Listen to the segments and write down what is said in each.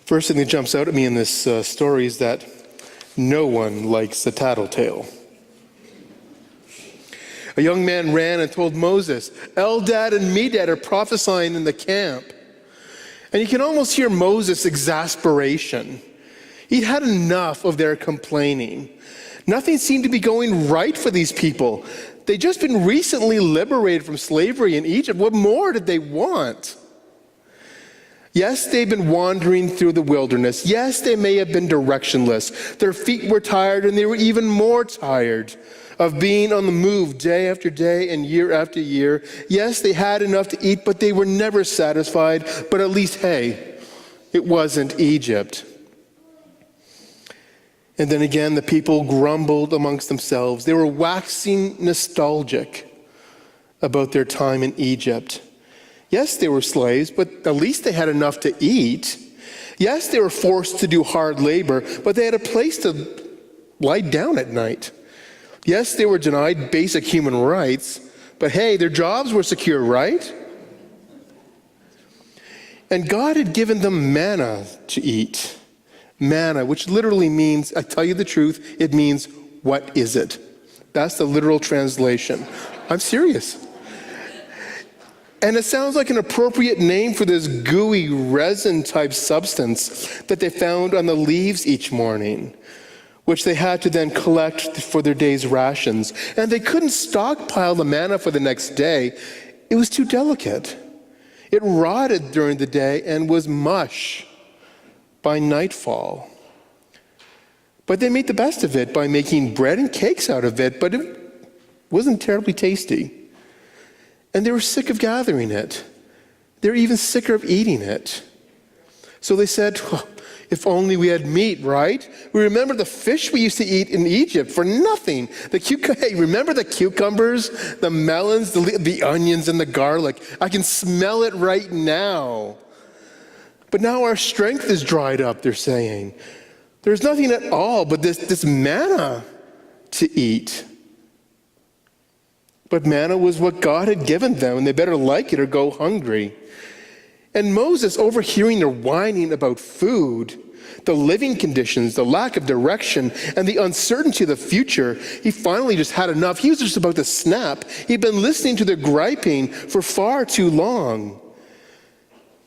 First thing that jumps out at me in this story is that no one likes a tattletale. A young man ran and told Moses, Eldad and Medad are prophesying in the camp. And you can almost hear Moses' exasperation. He'd had enough of their complaining. Nothing seemed to be going right for these people. They'd just been recently liberated from slavery in Egypt. What more did they want? Yes, they've been wandering through the wilderness. Yes, they may have been directionless. Their feet were tired, and they were even more tired of being on the move day after day and year after year. Yes, they had enough to eat, but they were never satisfied. But at least, hey, it wasn't Egypt. And then again, the people grumbled amongst themselves. They were waxing nostalgic about their time in Egypt. Yes, they were slaves, but at least they had enough to eat. Yes, they were forced to do hard labor, but they had a place to lie down at night. Yes, they were denied basic human rights, but hey, their jobs were secure, right? And God had given them manna to eat. Manna, which literally means, I tell you the truth, it means, what is it? That's the literal translation. I'm serious. And it sounds like an appropriate name for this gooey resin-type substance that they found on the leaves each morning, which they had to then collect for their day's rations. And they couldn't stockpile the manna for the next day. It was too delicate. It rotted during the day and was mush by nightfall. But they made the best of it by making bread and cakes out of it, but it wasn't terribly tasty. And they were sick of gathering it. They were even sicker of eating it. So they said, oh, if only we had meat, right? We remember the fish we used to eat in Egypt for nothing. Hey, remember the cucumbers, the melons, the onions, and the garlic? I can smell it right now. But now our strength is dried up, they're saying. There's nothing at all but this manna to eat. But manna was what God had given them, and they better like it or go hungry. And Moses, overhearing their whining about food, the living conditions, the lack of direction, and the uncertainty of the future, he finally just had enough. He was just about to snap. He'd been listening to their griping for far too long.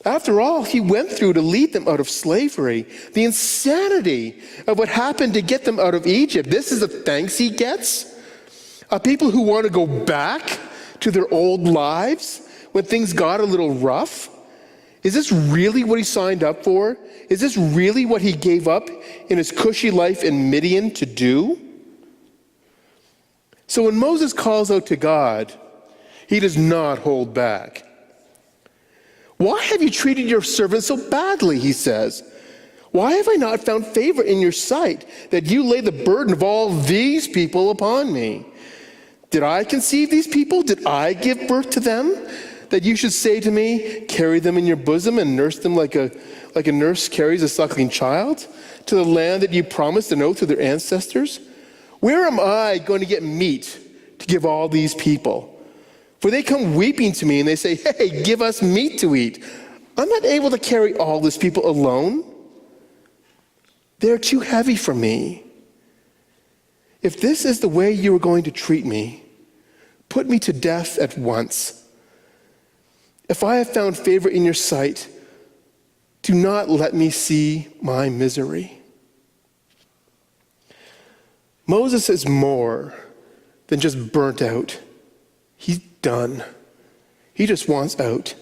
After all, he went through to lead them out of slavery. The insanity of what happened to get them out of Egypt. This is the thanks he gets? A people who want to go back to their old lives when things got a little rough? Is this really what he signed up for? Is this really what he gave up in his cushy life in Midian to do? So when Moses calls out to God, he does not hold back. Why have you treated your servant so badly, he says. Why have I not found favor in your sight that you lay the burden of all these people upon me? Did I conceive these people? Did I give birth to them? That you should say to me, carry them in your bosom and nurse them like a nurse carries a suckling child to the land that you promised an oath to their ancestors? Where am I going to get meat to give all these people? For they come weeping to me and they say, hey, give us meat to eat. I'm not able to carry all these people alone. They're too heavy for me. If this is the way you are going to treat me, put me to death at once. If I have found favor in your sight, do not let me see my misery. Moses is more than just burnt out. He's done. He just wants out.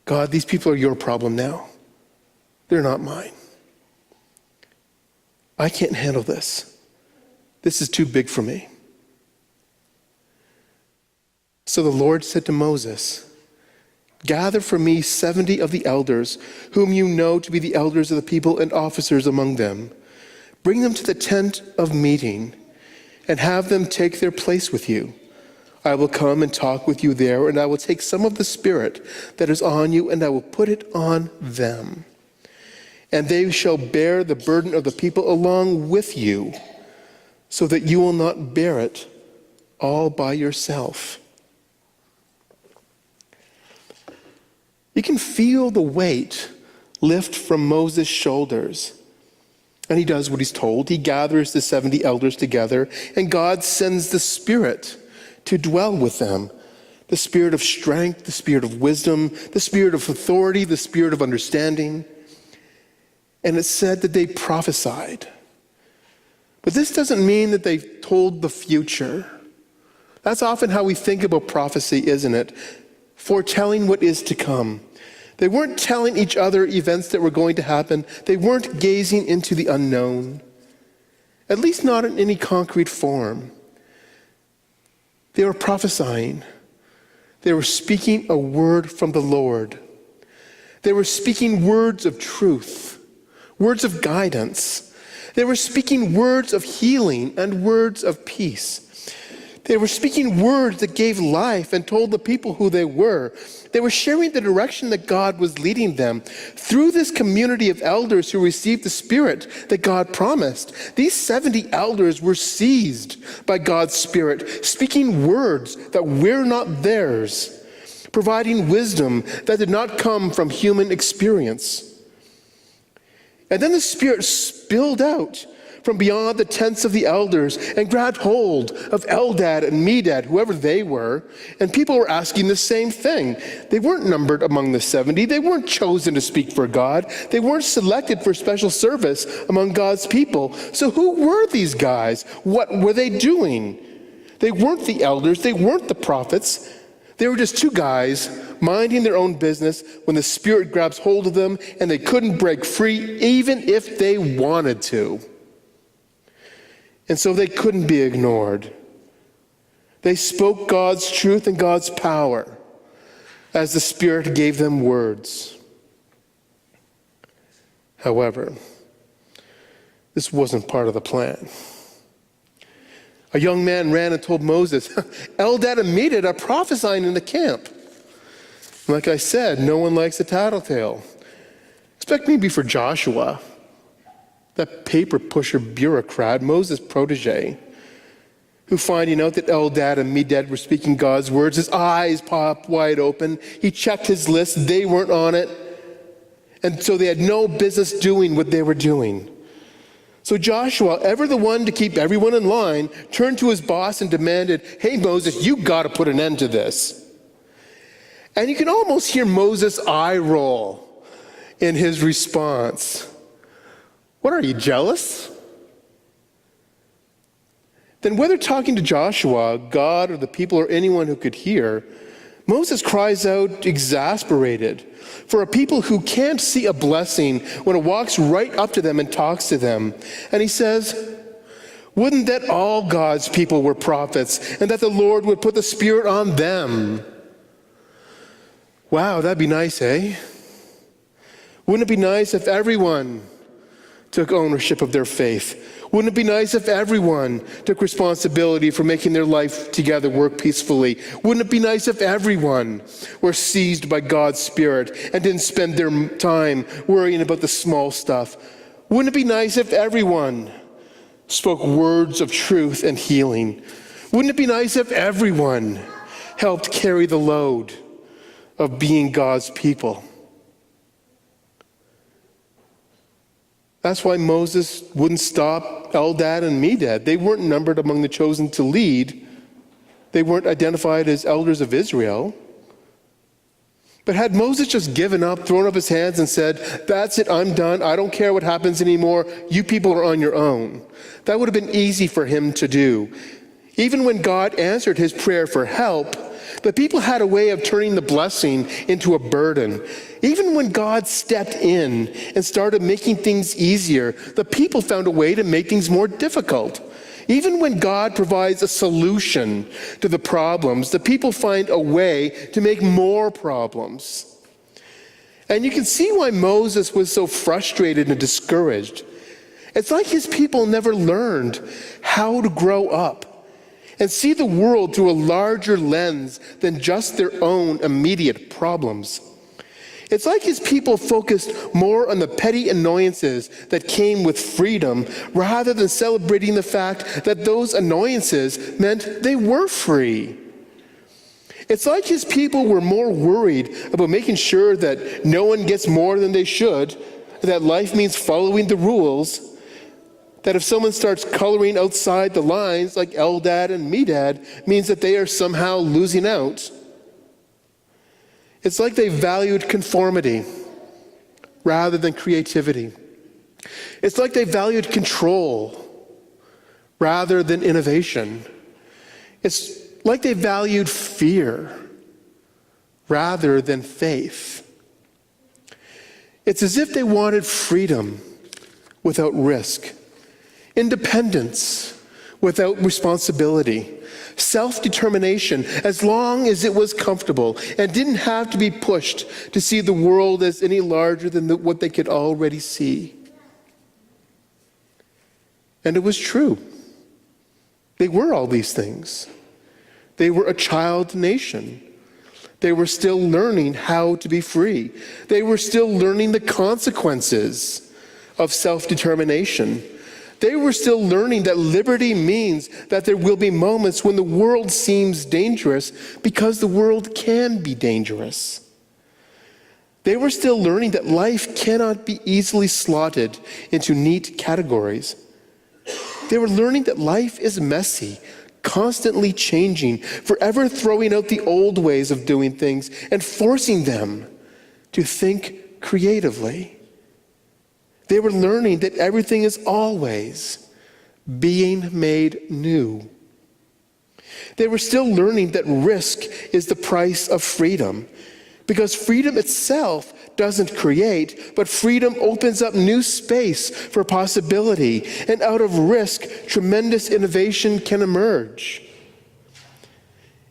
God, these people are your problem now. They're not mine. I can't handle this. This is too big for me. So the Lord said to Moses, gather for me 70 of the elders, whom you know to be the elders of the people and officers among them. Bring them to the tent of meeting and have them take their place with you. I will come and talk with you there, and I will take some of the Spirit that is on you, and I will put it on them. And they shall bear the burden of the people along with you, so that you will not bear it all by yourself. You can feel the weight lift from Moses' shoulders. And he does what he's told. He gathers the 70 elders together, and God sends the Spirit to dwell with them. The Spirit of strength, the Spirit of wisdom, the Spirit of authority, the Spirit of understanding. And it said that they prophesied. But this doesn't mean that they told the future. That's often how we think about prophecy, isn't it? Foretelling what is to come. They weren't telling each other events that were going to happen. They weren't gazing into the unknown, at least not in any concrete form. They were prophesying. They were speaking a word from the Lord. They were speaking words of truth, words of guidance. They were speaking words of healing and words of peace. They were speaking words that gave life and told the people who they were. They were sharing the direction that God was leading them. Through this community of elders who received the Spirit that God promised, these 70 elders were seized by God's Spirit, speaking words that were not theirs, providing wisdom that did not come from human experience. And then the Spirit spilled out from beyond the tents of the elders and grabbed hold of Eldad and Medad, whoever they were, and people were asking the same thing. They weren't numbered among the 70. They weren't chosen to speak for God. They weren't selected for special service among God's people. So who were these guys? What were they doing? They weren't the elders. They weren't the prophets. They were just two guys minding their own business when the Spirit grabs hold of them and they couldn't break free even if they wanted to. And so they couldn't be ignored. They spoke God's truth and God's power as the Spirit gave them words. However, this wasn't part of the plan. A young man ran and told Moses, Eldad and Medad are prophesying in the camp. Like I said, no one likes a tattletale. Expect me to be for Joshua, that paper pusher bureaucrat, Moses' protege, who finding out that Eldad and Medad were speaking God's words, his eyes popped wide open. He checked his list. They weren't on it. And so they had no business doing what they were doing. So Joshua, ever the one to keep everyone in line, turned to his boss and demanded, hey, Moses, you got to put an end to this. And you can almost hear Moses' eye roll in his response. What are you, jealous? Then whether talking to Joshua, God, or the people, or anyone who could hear, Moses cries out exasperated for a people who can't see a blessing when it walks right up to them and talks to them. And he says, wouldn't that all God's people were prophets and that the Lord would put the Spirit on them? Wow, that'd be nice, eh? Wouldn't it be nice if everyone took ownership of their faith? Wouldn't it be nice if everyone took responsibility for making their life together work peacefully? Wouldn't it be nice if everyone were seized by God's Spirit and didn't spend their time worrying about the small stuff? Wouldn't it be nice if everyone spoke words of truth and healing? Wouldn't it be nice if everyone helped carry the load of being God's people? That's why Moses wouldn't stop Eldad and Medad. They weren't numbered among the chosen to lead. They weren't identified as elders of Israel. But had Moses just given up, thrown up his hands and said, that's it, I'm done, I don't care what happens anymore, you people are on your own, that would have been easy for him to do. Even when God answered his prayer for help, the people had a way of turning the blessing into a burden. Even when God stepped in and started making things easier, the people found a way to make things more difficult. Even when God provides a solution to the problems, the people find a way to make more problems. And you can see why Moses was so frustrated and discouraged. It's like his people never learned how to grow up and see the world through a larger lens than just their own immediate problems. It's like his people focused more on the petty annoyances that came with freedom rather than celebrating the fact that those annoyances meant they were free. It's like his people were more worried about making sure that no one gets more than they should, that life means following the rules, that if someone starts coloring outside the lines, like Eldad and Medad, means that they are somehow losing out. It's like they valued conformity rather than creativity. It's like they valued control rather than innovation. It's like they valued fear rather than faith. It's as if they wanted freedom without risk, independence without responsibility, self-determination as long as it was comfortable and didn't have to be pushed to see the world as any larger than what they could already see. And it was true. They were all these things. They were a child nation. They were still learning how to be free. They were still learning the consequences of self-determination. They were still learning that liberty means that there will be moments when the world seems dangerous because the world can be dangerous. They were still learning that life cannot be easily slotted into neat categories. They were learning that life is messy, constantly changing, forever throwing out the old ways of doing things and forcing them to think creatively. They were learning that everything is always being made new. They were still learning that risk is the price of freedom, because freedom itself doesn't create, but freedom opens up new space for possibility, and out of risk, tremendous innovation can emerge.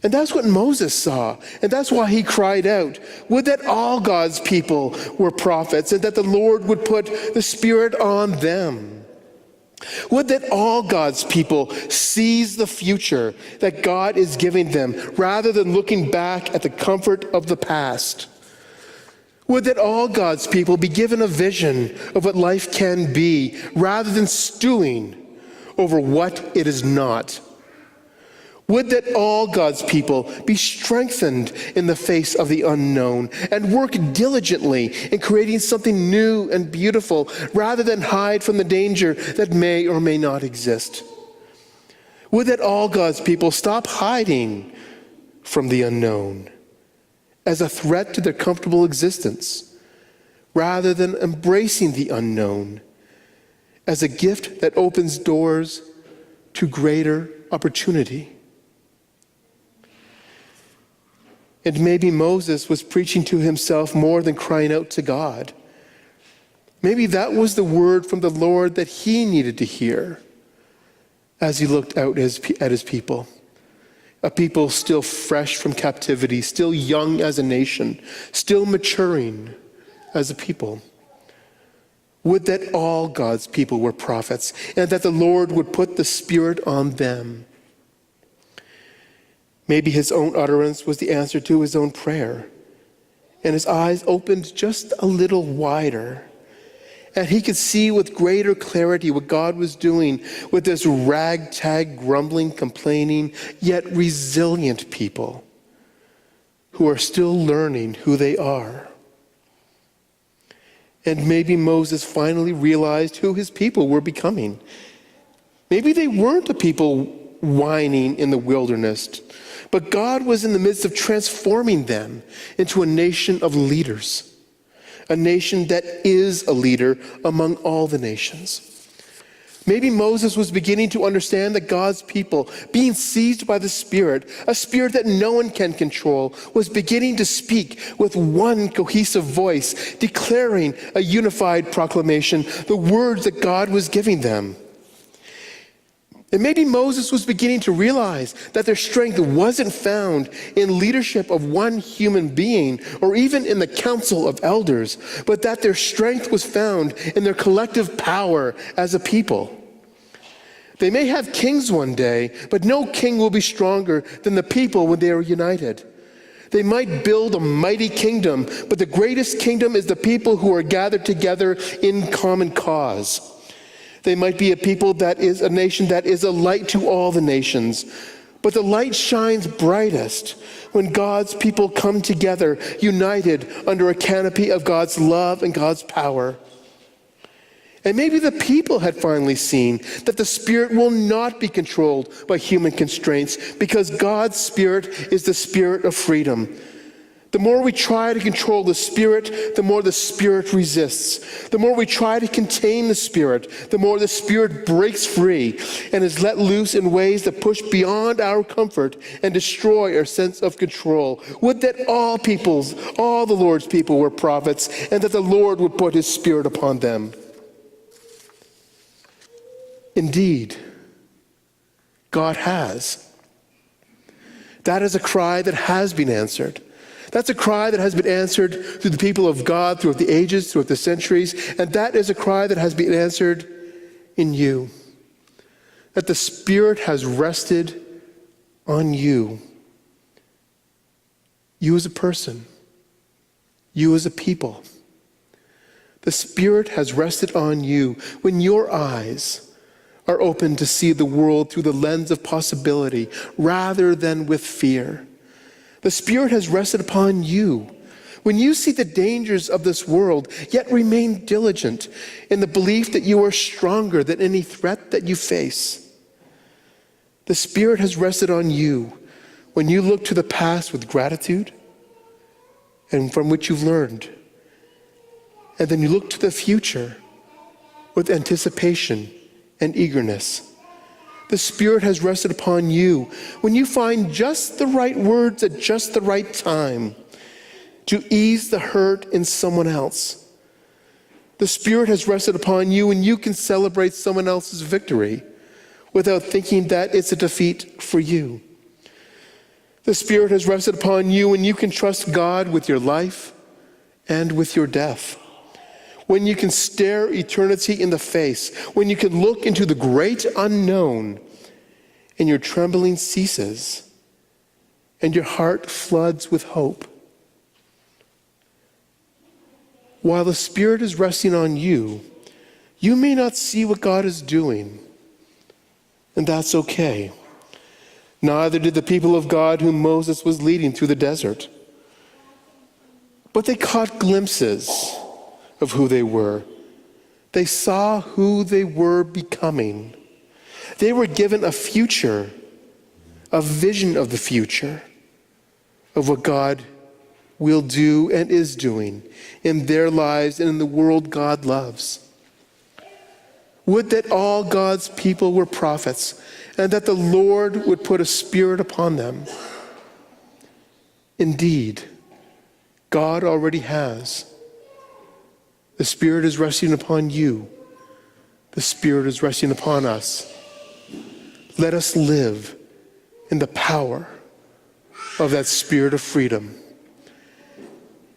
And that's what Moses saw, and that's why he cried out, would that all God's people were prophets, and that the Lord would put the Spirit on them. Would that all God's people seize the future that God is giving them, rather than looking back at the comfort of the past. Would that all God's people be given a vision of what life can be, rather than stewing over what it is not. Would that all God's people be strengthened in the face of the unknown and work diligently in creating something new and beautiful, rather than hide from the danger that may or may not exist. Would that all God's people stop hiding from the unknown as a threat to their comfortable existence, rather than embracing the unknown as a gift that opens doors to greater opportunity. And maybe Moses was preaching to himself more than crying out to God. Maybe that was the word from the Lord that he needed to hear as he looked out at his people. A people still fresh from captivity, still young as a nation, still maturing as a people. Would that all God's people were prophets, and that the Lord would put the Spirit on them. Maybe his own utterance was the answer to his own prayer, and his eyes opened just a little wider, and he could see with greater clarity what God was doing with this ragtag, grumbling, complaining, yet resilient people who are still learning who they are. And maybe Moses finally realized who his people were becoming. Maybe they weren't a people whining in the wilderness, but God was in the midst of transforming them into a nation of leaders. A nation that is a leader among all the nations. Maybe Moses was beginning to understand that God's people, being seized by the Spirit, a spirit that no one can control, was beginning to speak with one cohesive voice, declaring a unified proclamation, the words that God was giving them. And maybe Moses was beginning to realize that their strength wasn't found in leadership of one human being or even in the council of elders, but that their strength was found in their collective power as a people. They may have kings one day, but no king will be stronger than the people when they are united. They might build a mighty kingdom, but the greatest kingdom is the people who are gathered together in common cause. They might be a people that is a nation that is a light to all the nations, But the light shines brightest when God's people come together, united under a canopy of God's love and God's power. And maybe the people had finally seen that the Spirit will not be controlled by human constraints, because God's Spirit is the Spirit of freedom. The more we try to control the Spirit, the more the Spirit resists. The more we try to contain the Spirit, the more the Spirit breaks free and is let loose in ways that push beyond our comfort and destroy our sense of control. Would that all peoples, all the Lord's people, were prophets, and that the Lord would put his Spirit upon them. Indeed, God has. That is a cry that has been answered. That's a cry that has been answered through the people of God throughout the ages, throughout the centuries, and that is a cry that has been answered in you. That the Spirit has rested on you. You as a person. You as a people. The Spirit has rested on you when your eyes are open to see the world through the lens of possibility rather than with fear. The Spirit has rested upon you when you see the dangers of this world, yet remain diligent in the belief that you are stronger than any threat that you face. The Spirit has rested on you when you look to the past with gratitude and from which you've learned. And then you look to the future with anticipation and eagerness. The Spirit has rested upon you when you find just the right words at just the right time to ease the hurt in someone else. The Spirit has rested upon you when you can celebrate someone else's victory without thinking that it's a defeat for you. The Spirit has rested upon you when you can trust God with your life and with your death. When you can stare eternity in the face, when you can look into the great unknown and your trembling ceases and your heart floods with hope. While the Spirit is resting on you, you may not see what God is doing, and that's okay. Neither did the people of God whom Moses was leading through the desert. But they caught glimpses of who they were. They saw who they were becoming. They were given a future, a vision of the future, of what God will do and is doing in their lives and in the world God loves. Would that all God's people were prophets, and that the Lord would put a Spirit upon them. Indeed, God already has. The Spirit is resting upon you. The Spirit is resting upon us. Let us live in the power of that Spirit of freedom.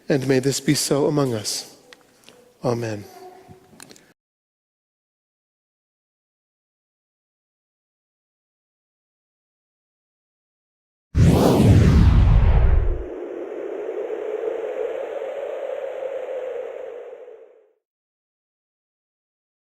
And may this be so among us. Amen.